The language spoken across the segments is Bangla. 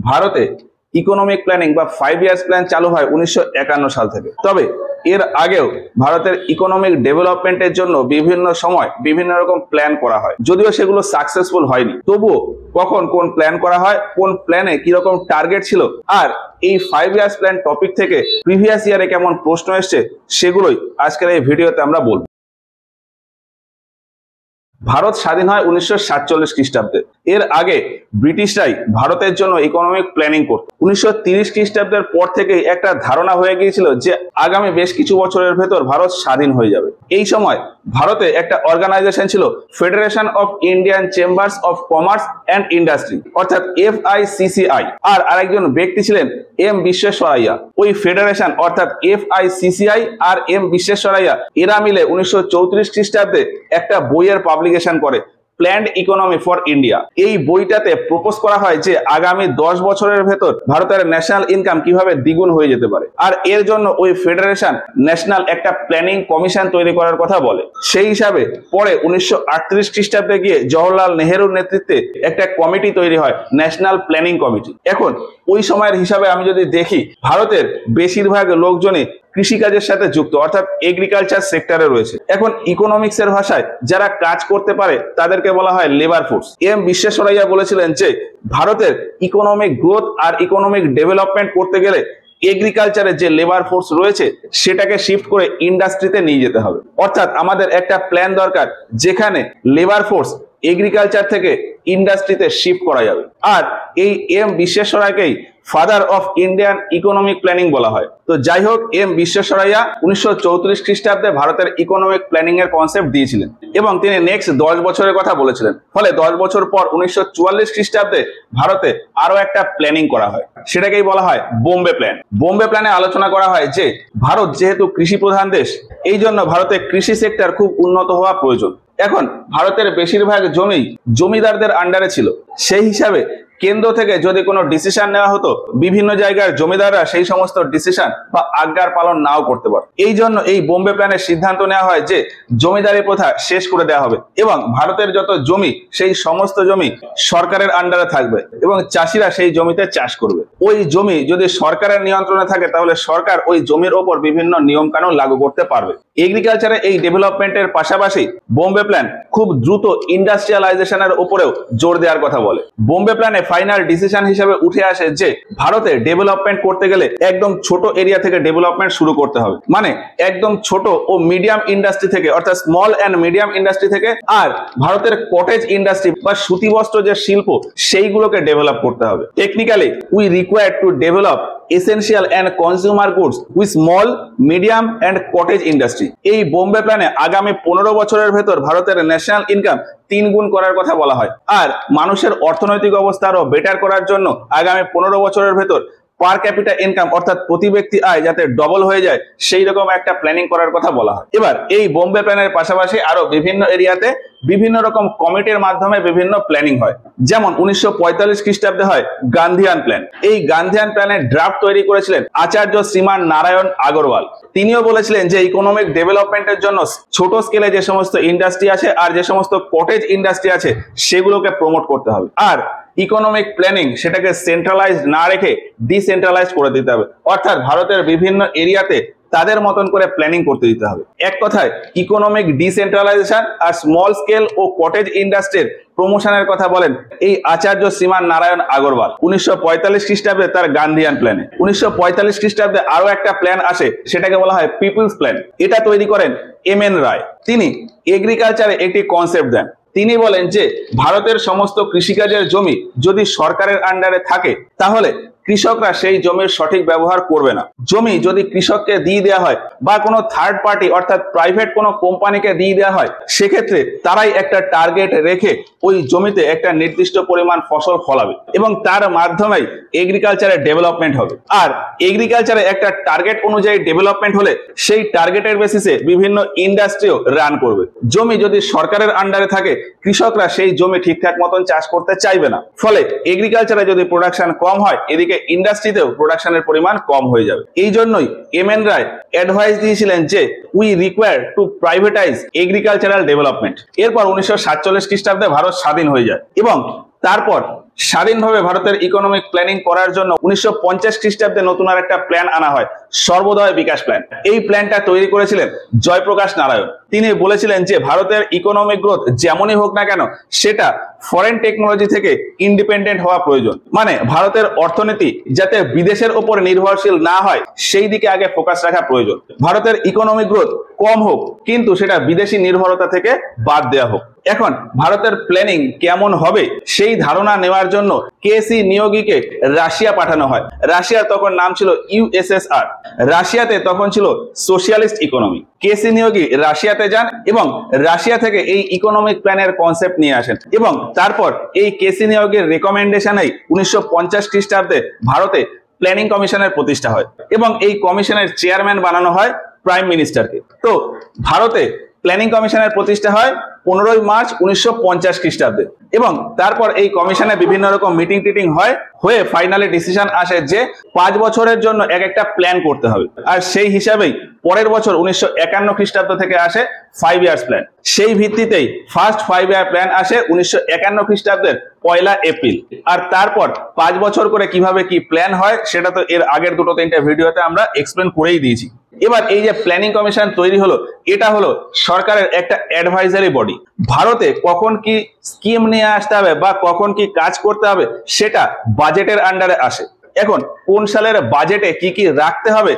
ভারতে ইকোনমিক প্ল্যানিং বা 5 ইয়ার্স প্ল্যান চালু হয় 1951 সাল থেকে। তবে এর আগেও ভারতের ইকোনমিক ডেভেলপমেন্টের জন্য বিভিন্ন সময় বিভিন্ন রকম প্ল্যান করা হয়, যদিও সেগুলো সাকসেসফুল হয়নি। তবুও কখন কোন প্ল্যান করা হয়, কোন প্ল্যানে কিরকম টার্গেট ছিল, আর এই 5 ইয়ার্স প্ল্যান টপিক থেকে প্রিভিয়াস ইয়ারে কেমন প্রশ্ন এসছে, সেগুলোই আজকের এই ভিডিওতে আমরা বলবো। ভারত স্বাধীন হয় 1947 খ্রিস্টাব্দে। এর আগে ব্রিটিশরাই ভারতের জন্য ইকোনমিক প্ল্যানিং করত। 1930 খ্রিস্টাব্দের পর থেকেই একটা ধারণা হয়ে গিয়েছিল যে আগামী বেশ কিছু বছরের ভেতর ভারত স্বাধীন হয়ে যাবে। এই সময় ভারতে একটা অর্গানাইজেশন ছিল federation of Indian chambers of commerce and industry, অর্থাৎ FICCI, আর আরেকজন ব্যক্তি ছিলেন M বিশ্বেশ্বরাইয়া। ওই ফেডারেশন অর্থাৎ FICCI আর M বিশ্বেশ্বরাইয়া এরা মিলে 1934 খ্রিস্টাব্দে একটা বইয়ের পাবলিকেশন করে, প্ল্যান্ড ইকোনমি ফর ইন্ডিয়া। এই বইটাতে প্রপোজ করা হয় যে আগামী 10 বছরের ভেতর ভারতের ন্যাশনাল ইনকাম কিভাবে দ্বিগুণ হয়ে যেতে পারে, আর এর জন্য ওই ফেডারেশন ন্যাশনাল একটা প্ল্যানিং কমিশন তৈরি করার কথা বলে। সেই হিসাবে পরে 1938 খ্রিস্টাব্দে গিয়ে জওহরলাল নেহেরুর নেতৃত্বে একটা কমিটি তৈরি হয়, ন্যাশনাল প্ল্যানিং কমিটি। এখন ওই সময়ের হিসাবে আমি যদি দেখি, ভারতের বেশিরভাগ লোকজনই কৃষিকাজের সাথে যুক্ত, অর্থাৎ এগ্রিকালচার সেক্টরে রয়েছে। এখন ইকোনমিক্স এর ভাষায় যারা কাজ করতে পারে তাদেরকে বলা হয় লেবার ফোর্স। M বিশ্বেশ্বরাইয়া বলেছিলেন যে ভারতের ইকোনমিক গ্রোথ আর ইকোনমিক ডেভেলপমেন্ট করতে গেলে এগ্রিকালচারের যে লেবার ফোর্স রয়েছে সেটাকে শিফট করে ইন্ডাস্ট্রিতে নিয়ে যেতে হবে। অর্থাৎ আমাদের একটা প্ল্যান দরকার যেখানে লেবার ফোর্স এগ্রিকালচার থেকে ইন্ডাস্ট্রিতে শিফট করা যাবে। আর এই M বিশ্বেশ্বরাইয়াকেই father of Indian economic planning বলা হয়। তো যাই হোক, M বিশ্বেশ্বরাইয়া 1934 খ্রিস্টাব্দে ভারতের ইকোনমিক প্ল্যানিং এর কনসেপ্ট দিয়েছিলেন এবং তিনি নেক্সট 10 বছরের কথা বলেছিলেন। ফলে 10 বছর পর 1944 খ্রিস্টাব্দে ভারতে আরো একটা প্ল্যানিং করা হয়, সেটাকেই বলা হয় বোম্বে প্ল্যান। বোম্বে প্ল্যানে আলোচনা করা হয় যে ভারত যেহেতু কৃষি প্রধান দেশ, এই জন্য ভারতে কৃষি সেক্টর খুব উন্নত হওয়া প্রয়োজন। এখন ভারতের বেশিরভাগ জমি জমিদারদের আন্ডারে ছিল, সেই হিসাবে কেন্দ্র থেকে যদি কোনো ডিসিশন নেওয়া হতো, বিভিন্ন জায়গার জমিদাররা সেই সমস্ত ডিসিশন বা আজ্ঞার পালন নাও করতে পারে। এই জন্য এই বোম্বে প্ল্যানের সিদ্ধান্ত নেওয়া হয় যে জমিদারি প্রথা শেষ করে দেওয়া হবে এবং ভারতের যত জমি সেই সমস্ত জমি সরকারের আন্ডারে থাকবে এবং চাষিরা সেই জমিতে চাষ করবে। ওই জমি যদি সরকারের নিয়ন্ত্রণে থাকে তাহলে সরকার ওই জমির ওপর বিভিন্ন নিয়ম কানুন লাগু করতে পারবে। এগ্রিকালচারে এই ডেভেলপমেন্টের পাশাপাশি বোম্বে প্ল্যান খুব দ্রুত ইন্ডাস্ট্রিয়ালাইজেশনের উপরেও জোর দেওয়ার কথা বলে। বোম্বে প্ল্যানে ফাইনাল ডিসিশন হিসেবে উঠে আসে যে ভারতে ডেভেলপমেন্ট করতে গেলে একদম ছোট এরিয়া থেকে ডেভেলপমেন্ট শুরু করতে হবে, মানে একদম ছোট ও মিডিয়াম ইন্ডাস্ট্রি থেকে, অর্থাৎ স্মল এন্ড মিডিয়াম ইন্ডাস্ট্রি থেকে। আর ভারতের কটেজ ইন্ডাস্ট্রি বা সুতি বস্ত্র যে শিল্প সেইগুলোকে ডেভেলপ করতে হবে। Technically we required to develop essential and consumer goods with small, medium and cottage industry। এই বোম্বে প্ল্যানে আগামী 15 বছরের ভেতর ভারতের ন্যাশনাল ইনকাম 3 গুণ করার কথা বলা হয়, আর মানুষের অর্থনৈতিক অবস্থা আরো বেটার করার জন্য আগামী 15 বছরের ভেতর পার ক্যাপিটা ইনকাম অর্থাৎ প্রতি ব্যক্তি আয় যাতে ডবল হয়ে যায় সেই রকম একটা প্ল্যানিং করার কথা বলা হয়। এবার এই বোম্বে প্ল্যানের পাশাপাশি আরো বিভিন্ন এরিয়াতে বিভিন্ন রকম কমিটির মাধ্যমে বিভিন্ন প্ল্যানিং হয়। যেমন 1945 খ্রিস্টাব্দে হয় গান্ধীয়ান প্ল্যান। এই গান্ধীয়ান প্ল্যানের ড্রাফট তৈরি করেছিলেন আচার্য শ্রীমান নারায়ণ আগরওয়াল। তিনিও বলেছিলেন যে ইকোনমিক ডেভেলপমেন্টের জন্য ছোট স্কেলে যে সমস্ত ইন্ডাস্ট্রি আছে আর যে সমস্ত কটেজ ইন্ডাস্ট্রি আছে সেগুলোকে প্রমোট করতে হবে, আর ইকোনমিক প্ল্যানিং সেটাকে সেন্ট্রালাইজ না রেখে ডিসেন্ট্রালাইজ করে দিতে হবে। অর্থাৎ ভারতের বিভিন্ন এরিয়াতে তাদের মতন করে প্ল্যানিং করতে দিতে হবে। এক কথায় ইকোনমিক ডিসেন্ট্রালাইজেশন আর স্মল স্কেল ও কটেজ ইন্ডাস্ট্রির প্রমোশনের কথা বলেন এই আচার্য শ্রীমান নারায়ণ আগরওয়াল 1945 খ্রিস্টাব্দে তার গান্ধীয়ান প্ল্যানে। 1945 খ্রিস্টাব্দে আরো একটা প্ল্যান আসে, সেটাকে বলা হয় পিপলস প্ল্যান। এটা তৈরি করেন MN রায়। তিনি এগ্রিকালচারে একটি কনসেপ্ট দেন। তিনি বলেন যে ভারতের সমস্ত কৃষিকাজের জমি যদি সরকারের আন্ডারে থাকে তাহলে কৃষকরা সেই জমির সঠিক ব্যবহার করবে না। জমি যদি কৃষককে দিয়ে দেওয়া হয় বা কোনো থার্ড পার্টি অর্থাৎ প্রাইভেট কোনো কোম্পানিকে দিয়ে দেওয়া হয়, সেক্ষেত্রে তারাই একটা টার্গেট রেখে ওই জমিতে একটা নির্দিষ্ট পরিমাণ ফসল ফলাবে এবং তার মাধ্যমেই এগ্রিকালচারের ডেভেলপমেন্ট হবে। আর এগ্রিকালচারে একটা টার্গেট অনুযায়ী ডেভেলপমেন্ট হলে সেই টার্গেটের বেসিসে বিভিন্ন ইন্ডাস্ট্রিও রান করবে। জমি যদি সরকারের আন্ডারে থাকে কৃষকরা সেই জমি ঠিকঠাক মতন চাষ করতে চাইবে না, ফলে এগ্রিকালচারে যদি প্রোডাকশন কম হয় এদিকে ইন্ডাস্ট্রিতেও প্রোডাকশনের পরিমাণ কম হয়ে যাবে। এই জন্যই MN রায় অ্যাডভাইস দিয়েছিলেন যে we require to privatise agricultural development. এরপর 1947 খ্রিস্টাব্দে ভারত স্বাধীন হয়ে যায় এবং তারপর স্বাধীনভাবে ভারতের ইকোনমিক প্ল্যানিং করার জন্য 1950 খ্রিস্টাব্দে নতুন আর একটা প্ল্যান আনা হয়, সর্বোদয় বিকাশ প্ল্যান। এই প্ল্যানটা তৈরি করেছিলেন জয়প্রকাশ নারায়ণ। তিনি বলেছিলেন যে ভারতের ইকোনমিক গ্রোথ যেমনই হোক না কেন সেটা ফরেন টেকনোলজি থেকে ইন্ডিপেন্ডেন্ট হওয়া প্রয়োজন, মানে ভারতের অর্থনীতি যাতে বিদেশের উপর নির্ভরশীল না হয় সেই দিকে আগে ফোকাস রাখা প্রয়োজন। ভারতের ইকোনমিক গ্রোথ কম হোক কিন্তু সেটা বিদেশি নির্ভরতা থেকে বাদ দেওয়া হোক। এখন ভারতের প্ল্যানিং কেমন হবে সেই ধারণা নেওয়ার জন্য কেসি নিয়োগীকে রাশিয়া পাঠানো হয়। রাশিয়ার তখন নাম ছিল ইউএসএসআর। রাশিয়াতে তখন ছিল সোশিয়ালিস্ট ইকোনমি। কেসি নিয়োগী রাশিয়াতে যান এবং রাশিয়া থেকে এই ইকোনমিক প্ল্যানের কনসেপ্ট নিয়ে আসেন এবং তারপর এই কেসি নিয়োগের রেকমেন্ডেশনেই 1950 খ্রিস্টাব্দে ভারতে প্ল্যানিং কমিশনের প্রতিষ্ঠা হয় এবং এই কমিশনের চেয়ারম্যান বানানো হয় প্রাইম মিনিস্টারকে। তো ভারতে প্ল্যানিং কমিশনের প্রতিষ্ঠা হয় 15 মার্চ 1950 খ্রিস্টাব্দে এবং তারপর এই কমিশনে বিভিন্ন রকম মিটিং টিটিং হয়ে ফাইনালি ডিসিশন আসে যে 5 বছরের জন্য এক একটা প্ল্যান করতে হবে। আর সেই হিসাবেই পরের বছর 1951 খ্রিস্টাব্দ থেকে আসে 5 ইয়ার্স প্ল্যান। সেই ভিত্তিতেই ফার্স্ট 5 ইয়ার প্ল্যান আসে 1951 খ্রিস্টাব্দের 1 এপ্রিল। আর তারপর 5 বছর করে কিভাবে কি প্ল্যান হয় সেটা তো এর আগের 2-3টা ভিডিওতে আমরা এক্সপ্লেন করেই দিয়েছি। এবার এই যে প্ল্যানিং কমিশন তৈরি হলো, এটা হলো সরকারের একটা অ্যাডভাইজারি বডি। ভারতে কখন কি স্কিম নিয়ে আসতে হবে বা কখন কি কাজ করতে হবে সেটা বাজেটের আন্ডারে আসে। এখন কোন সালের বাজেটে কি কি রাখতে হবে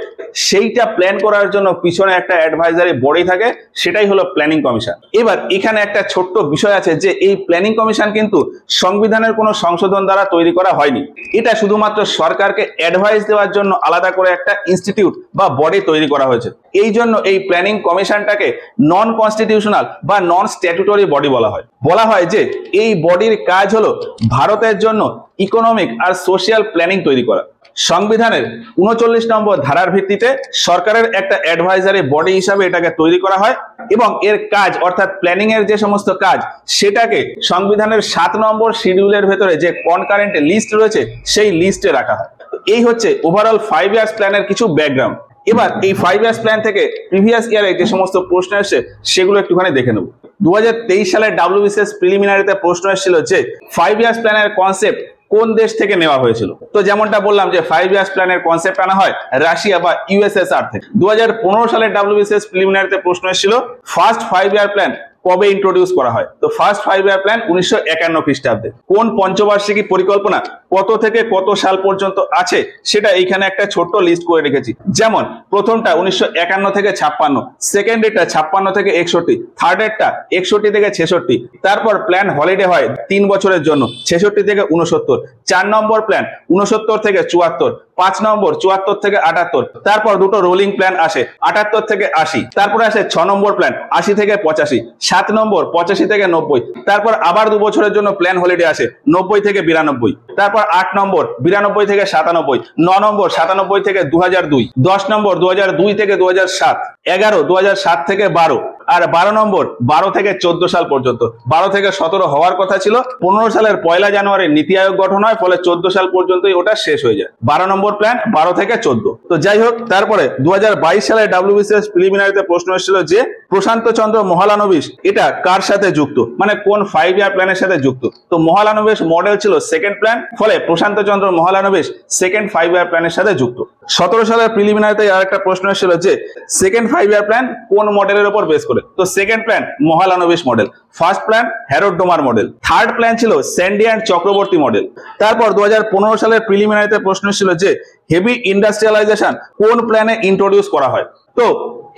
সেইটা প্ল্যান করার জন্য পিছনে একটা অ্যাডভাইজারি বডি থাকে, সেটাই হলো প্ল্যানিং কমিশন। এবার এখানে একটা ছোট্ট বিষয় আছে যে এই প্ল্যানিং কমিশন কিন্তু সংবিধানের কোনো সংশোধন দ্বারা তৈরি করা হয়নি। এটা শুধুমাত্র সরকারকে অ্যাডভাইস দেওয়ার জন্য আলাদা করে একটা ইনস্টিটিউট বা বডি তৈরি করা হয়েছে। এই জন্য এই প্ল্যানিং কমিশনটাকে নন কনস্টিটিউশনাল বা নন স্ট্যাটুটরি বডি বলা হয়। বলা হয় যে এই বডির কাজ হলো ভারতের জন্য ইকোনমিক আর সোশিয়াল প্ল্যানিং তৈরি করা। সংবিধানের 39 নম্বর ধারার ভিত্তিতে সরকারের একটা অ্যাডভাইজারি বডি হিসাবে এটাকে তৈরি করা হয় এবং এর কাজ অর্থাৎ প্ল্যানিং এর যে সমস্ত কাজ সেটাকে সংবিধানের 7 নম্বর শিডিউলের ভেতরে যে কনকারেন্ট লিস্ট রয়েছে সেই লিস্টে রাখা হয়। এই হচ্ছে ওভারঅল 5 ইয়ার্স প্ল্যানের কিছু ব্যাকগ্রাউন্ড। এবার এই 5 ইয়ার্স প্ল্যান থেকে প্রিভিয়াস ইয়ারে যে সমস্ত প্রশ্ন এসেছে সেগুলো একটুখানি দেখে নেব। 2023 সালের WBCS প্রিলিমিনারিতে প্রশ্ন এসেছিল যে 5 ইয়ার্স প্ল্যানের কনসেপ্ট কোন দেশ থেকে নেওয়া হয়েছিল। তো যেমনটা বললাম যে 5 ইয়ার্স প্ল্যানের কনসেপ্ট আনা হয় রাশিয়া বা ইউএসএসআর থেকে। 2015 সালের WBCS প্রিলিমিনারিতে প্রশ্ন এসেছিল ফার্স্ট 5 ইয়ার প্ল্যান কবে ইন্ট্রোডিউস করা হয়। তো ফার্স্ট 5 ইয়ার প্ল্যান 1951 খ্রিস্টাব্দে। কোন পঞ্চবার্ষিকী পরিকল্পনা কত থেকে কত সাল পর্যন্ত আছে সেটা এইখানে একটা ছোট্ট লিস্ট করে রেখেছি। যেমন প্রথমটা 1951 থেকে 56, সেকেন্ড এরটা 56 থেকে 61, থার্ড এরটা 61 থেকে 66, তারপর প্ল্যান হলিডে হয় 3 বছরের জন্য 66 থেকে 69, 4 নম্বর প্ল্যান 69 থেকে 74, 5 নম্বর 74 থেকে 78, তারপর দুটো রোলিং প্ল্যান আসে 78 থেকে 80, তারপরে আসে 6 নম্বর প্ল্যান 80 থেকে 85, 7 নম্বর 85 থেকে 90, তারপর আবার 2 বছরের জন্য প্ল্যান হলিডে আসে 90 থেকে 92, তারপর 8 নম্বর 92 থেকে 97, 9 নম্বর 97 থেকে 2002, 10 নম্বর 2002 থেকে 2007, 11 2007 থেকে 12, আর 12 নম্বর 12 থেকে 14 সাল পর্যন্ত। 12 থেকে 17 হওয়ার কথা ছিল, 15 সালের 1 জানুয়ারি নীতি আয়োগ গঠন হয়, ফলে 14 সাল পর্যন্তই ওটা শেষ হয়ে যায়। 12 নম্বর প্ল্যান 12 থেকে 14। তো যাই হোক, তারপরে 2022 সালের WBCS প্রিলিমিনারিতে প্রশ্ন এসেছিল যে প্রশান্ত চন্দ্র মহালানবিশ এটা কার সাথে যুক্ত, মানে কোন 5 ইয়ার প্ল্যানের সাথে যুক্ত। তো মহালানবিশ মডেল ছিল সেকেন্ড প্ল্যান, ফলে প্রশান্ত চন্দ্র মহালানবিশ সেকেন্ড 5 ইয়ার প্ল্যানের সাথে যুক্ত। 17 সালের প্রিলিমিনারিতে আরেকটা প্রশ্ন এসেছিল যে সেকেন্ড 5 ইয়ার প্ল্যান কোন মডেলের উপর বেস করে। তো second plan Mahalanobis model, first plan হ্যারোড Domar model, third plan ছিল স্যান্ডি অ্যান্ড চক্রবর্তী মডেল। তারপর 2015 সালের প্রিলিমিনারিতে প্রশ্ন ছিল যে হেভি ইন্ডাস্ট্রিয়ালাইজেশন কোন প্ল্যানে ইন্ট্রোডিউস করা হয়। তো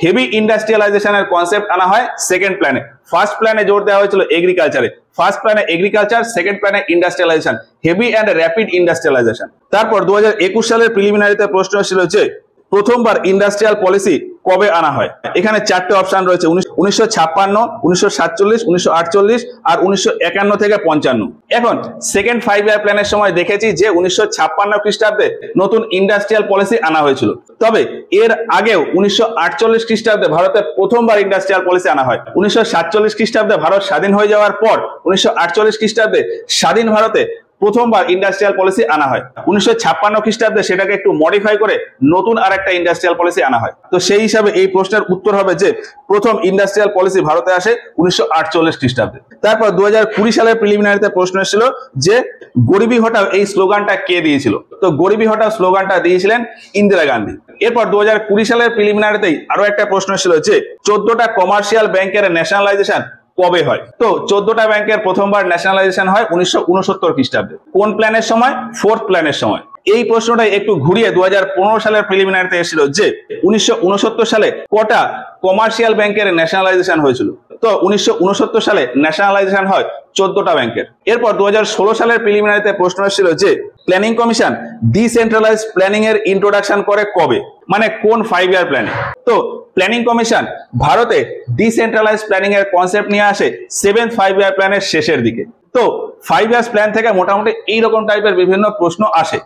হেভি ইন্ডাস্ট্রিয়ালাইজেশনের কনসেপ্ট আনা হয় সেকেন্ড প্ল্যানে। ফার্স্ট প্ল্যানে জোর দেওয়া হয়েছিল এগ্রিকালচারে, ফার্স্ট প্ল্যানে এগ্রিকালচার, সেকেন্ড প্ল্যানে industrialisation, heavy and rapid industrialisation. তারপর 2021 সালের প্রিলিমিনারিতে প্রশ্ন ছিল যে প্রথমবার ইন্ডাস্ট্রিয়াল পলিসি কবে আনা হয়। এখানে 4টে অপশন রয়েছে, 1956, 1947, 1948 আর 1951 থেকে 55। এখন সেকেন্ড 5 ইয়ার প্ল্যানের সময় দেখেছি যে 1956 খ্রিস্টাব্দে নতুন ইন্ডাস্ট্রিয়াল পলিসি আনা হয়েছিল। তবে এর আগেও 1948 খ্রিস্টাব্দে ভারতে প্রথমবার ইন্ডাস্ট্রিয়াল পলিসি আনা হয়। 1947 খ্রিস্টাব্দে ভারত স্বাধীন হয়ে যাওয়ার পর 1948 খ্রিস্টাব্দে স্বাধীন ভারতে প্রথমবার ইন্ডাস্ট্রিয়াল পলিসি আনা হয়। 1956 খ্রিস্টাব্দে সেটাকে একটু মডিফাই করে নতুন আর একটা ইন্ডাস্ট্রিয়াল পলিসি আনা হয়। তো সেই হিসাবে এই প্রশ্নের উত্তর হবে যে প্রথম ইন্ডাস্ট্রিয়াল পলিসি ভারতে আসে 1948 খ্রিস্টাব্দে। তারপর 2020 সালের প্রিলিমিনারিতে প্রশ্ন এসেছিল যে গরিবি হটাও এই স্লোগানটা কে দিয়েছিল। তো গরিবি হটাও স্লোগানটা দিয়েছিলেন ইন্দিরা গান্ধী। এরপর 2020 সালের প্রিলিমিনারিতেই আরো একটা প্রশ্ন ছিল যে 14টা কমার্শিয়াল ব্যাংকের ন্যাশনালাইজেশন কবে হয়। তো 14টা ব্যাংকের প্রথমবার ন্যাশনালাইজেশন হয় 1969 খ্রিস্টাব্দে। কোন প্ল্যানের সময়? ফোর্থ প্ল্যানের সময়। এই প্রশ্নটাই একটু ঘুরিয়ে 2015 সালের প্রিলিমিনারিতে এসেছিল যে 1969 সালে কটা কমার্শিয়াল ব্যাংকের ন্যাশনালাইজেশন হয়েছিল। তো 1969 সালে ন্যাশনালাইজেশন হয় 14টা ব্যাংকের। এরপর 2016 সালের প্রিলিমিনারিতে প্রশ্ন এসেছিল যে প্ল্যানিং কমিশন ডিসেন্ট্রালাইজড প্ল্যানিং এর ইন্ট্রোডাকশন করে কবে, মানে কোন 5 ইয়ার প্ল্যানে। তো প্ল্যানিং কমিশন ভারতে ডিসেন্ট্রালাইজড প্ল্যানিং এর কনসেপ্ট নিয়ে আসে 7th 5 ইয়ার প্ল্যানের শেষের দিকে। তো 5 ইয়ার্স প্ল্যান থেকে মোটামুটি এইরকম টাইপের বিভিন্ন প্রশ্ন আসে।